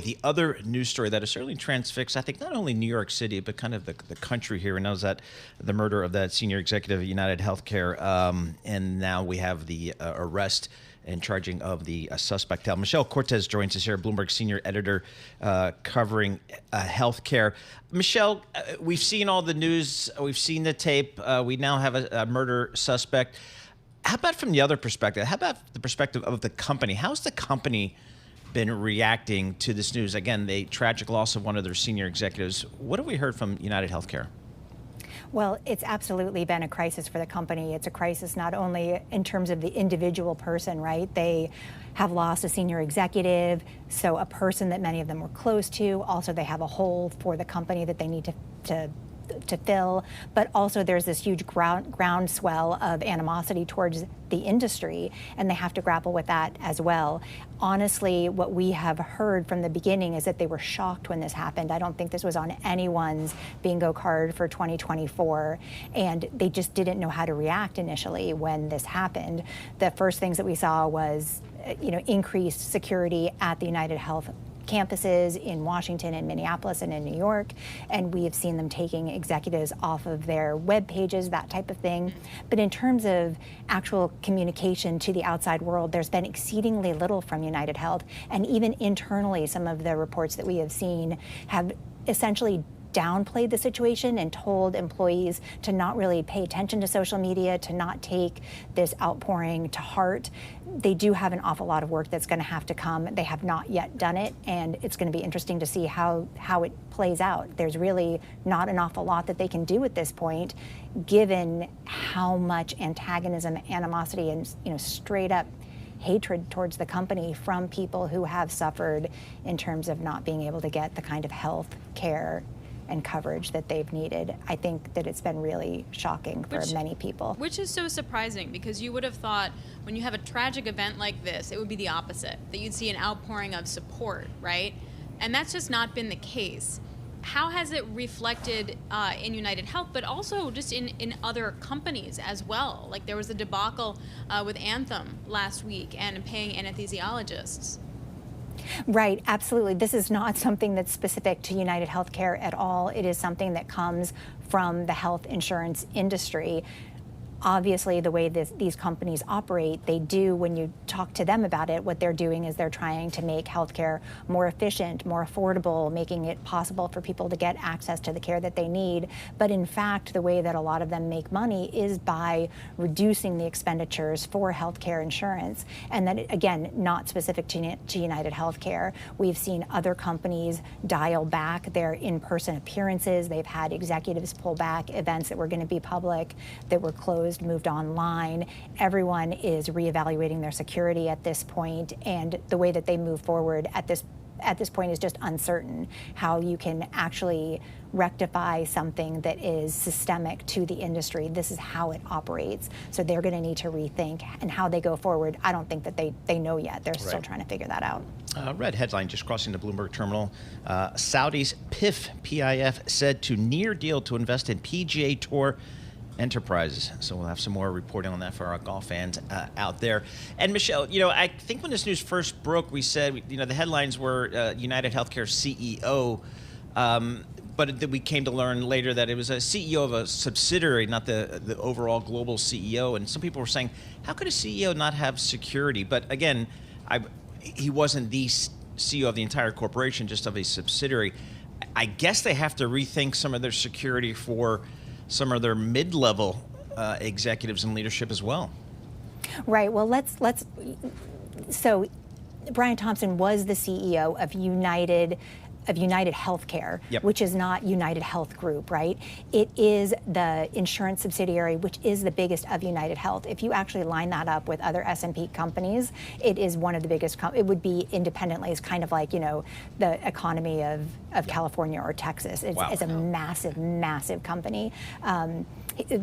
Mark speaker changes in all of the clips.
Speaker 1: The other news story that is certainly transfixed, I think, not only New York City, but kind of the country here, and that was that the murder of that senior executive of United Healthcare. And now we have the arrest and charging of the suspect. Michelle Cortez joins us here, Bloomberg senior editor covering healthcare. Michelle, we've seen all the news. We've seen the tape. We now have a murder suspect. How about from the other perspective? How about the perspective of the company? How's the company been reacting to this news? Again, the tragic loss of one of their senior executives. What have we heard from United Healthcare?
Speaker 2: Well, it's absolutely been a crisis for the company. It's a crisis not only in terms of the individual person, right? They have lost a senior executive, so a person that many of them were close to. Also, they have a hole for the company that they need to fill, but also there's this huge groundswell of animosity towards the industry, and they have to grapple with that as well. Honestly, what we have heard from the beginning is that they were shocked when this happened. I don't think this was on anyone's bingo card for 2024, and they just didn't know how to react initially when this happened. The first things that we saw was, increased security at the United Health campuses in Washington and Minneapolis and in New York, and we have seen them taking executives off of their web pages, that type of thing. But in terms of actual communication to the outside world, there's been exceedingly little from United Health, and even internally, some of the reports that we have seen have essentially downplayed the situation and told employees to not really pay attention to social media, to not take this outpouring to heart. They do have an awful lot of work that's going to have to come. They have not yet done it, and it's going to be interesting to see how it plays out. There's really not an awful lot that they can do at this point, given how much antagonism, animosity, and straight up hatred towards the company from people who have suffered in terms of not being able to get the kind of health care and coverage that they've needed. I think that it's been really shocking for many people.
Speaker 3: Which is so surprising, because you would have thought when you have a tragic event like this, it would be the opposite, that you'd see an outpouring of support, right? And that's just not been the case. How has it reflected in United Health, but also just in other companies as well? Like there was a debacle with Anthem last week and paying anesthesiologists.
Speaker 2: Right, absolutely. This is not something that's specific to United Healthcare at all. It is something that comes from the health insurance industry. Obviously, the way these companies operate, they do, when you talk to them about it, what they're doing is they're trying to make healthcare more efficient, more affordable, making it possible for people to get access to the care that they need. But in fact, the way that a lot of them make money is by reducing the expenditures for healthcare insurance. And that, again, not specific to United Healthcare. We've seen other companies dial back their in-person appearances. They've had executives pull back events that were going to be public, that were closed, moved online. Everyone is reevaluating their security at this point, and the way that they move forward at this point is just uncertain. How you can actually rectify something that is systemic to the industry. This is how it operates. So they're going to need to rethink, and how they go forward, I don't think that they know yet. They're still trying to figure that out.
Speaker 1: Red headline just crossing the Bloomberg terminal. Saudi's PIF said to near deal to invest in PGA Tour enterprises. So we'll have some more reporting on that for our golf fans out there. And Michelle, I think when this news first broke, we said, the headlines were United Healthcare CEO, but we came to learn later that it was a CEO of a subsidiary, not the overall global CEO. And some people were saying, how could a CEO not have security? But again, he wasn't the CEO of the entire corporation, just of a subsidiary. I guess they have to rethink some of their security for some of their mid-level executives and leadership as well.
Speaker 2: Right. Well, so Brian Thompson was the CEO of United Healthcare, which is not United Health Group, right? It is the insurance subsidiary, which is the biggest of United Health. If you actually line that up with other S&P companies, it is one of the biggest. It would be independently. It's kind of like, the economy of California or Texas. It's a massive, massive company.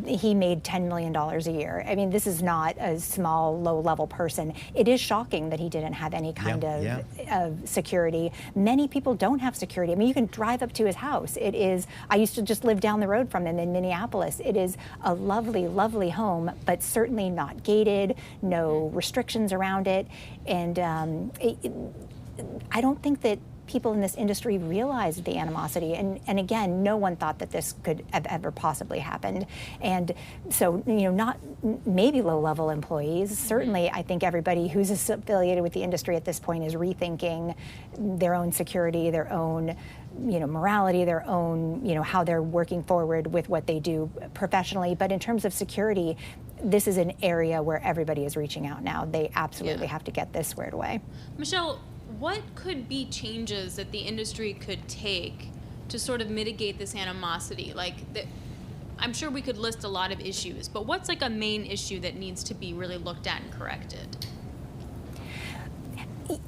Speaker 2: He made $10 million a year. I mean, this is not a small, low-level person. It is shocking that he didn't have any kind of security. Many people don't have security. I mean, you can drive up to his house. I used to just live down the road from him in Minneapolis. It is a lovely, lovely home, but certainly not gated, no restrictions around it. And I don't think that people in this industry realized the animosity. And again, no one thought that this could have ever possibly happened. And so, not maybe low-level employees. Certainly, I think everybody who's affiliated with the industry at this point is rethinking their own security, their own morality, their own, how they're working forward with what they do professionally. But in terms of security, this is an area where everybody is reaching out now. They absolutely have to get this squared away.
Speaker 3: Michelle, what could be changes that the industry could take to sort of mitigate this animosity? I'm sure we could list a lot of issues, but what's like a main issue that needs to be really looked at and corrected?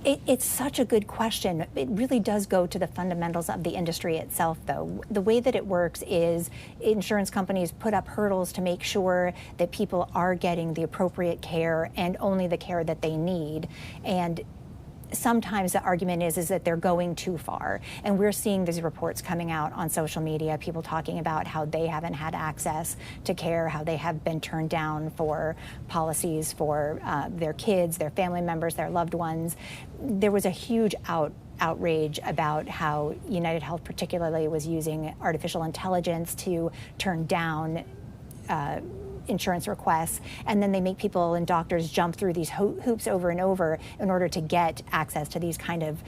Speaker 2: It's such a good question. It really does go to the fundamentals of the industry itself, though. The way that it works is insurance companies put up hurdles to make sure that people are getting the appropriate care and only the care that they need. And sometimes the argument is that they're going too far. And we're seeing these reports coming out on social media, people talking about how they haven't had access to care, how they have been turned down for policies for their kids, their family members, their loved ones. There was a huge outrage about how UnitedHealth particularly was using artificial intelligence to turn down insurance requests, and then they make people and doctors jump through these hoops over and over in order to get access to these kind of,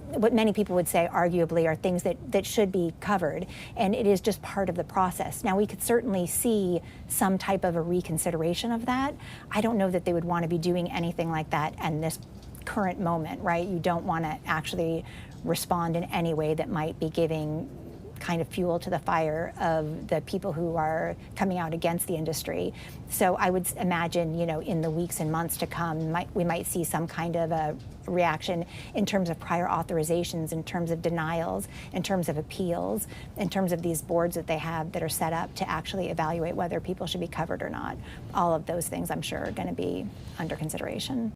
Speaker 2: what many people would say arguably are things that should be covered, and it is just part of the process. Now, we could certainly see some type of a reconsideration of that. I don't know that they would want to be doing anything like that in this current moment, right? You don't want to actually respond in any way that might be giving kind of fuel to the fire of the people who are coming out against the industry. So I would imagine, in the weeks and months to come, we might see some kind of a reaction in terms of prior authorizations, in terms of denials, in terms of appeals, in terms of these boards that they have that are set up to actually evaluate whether people should be covered or not. All of those things, I'm sure, are going to be under consideration.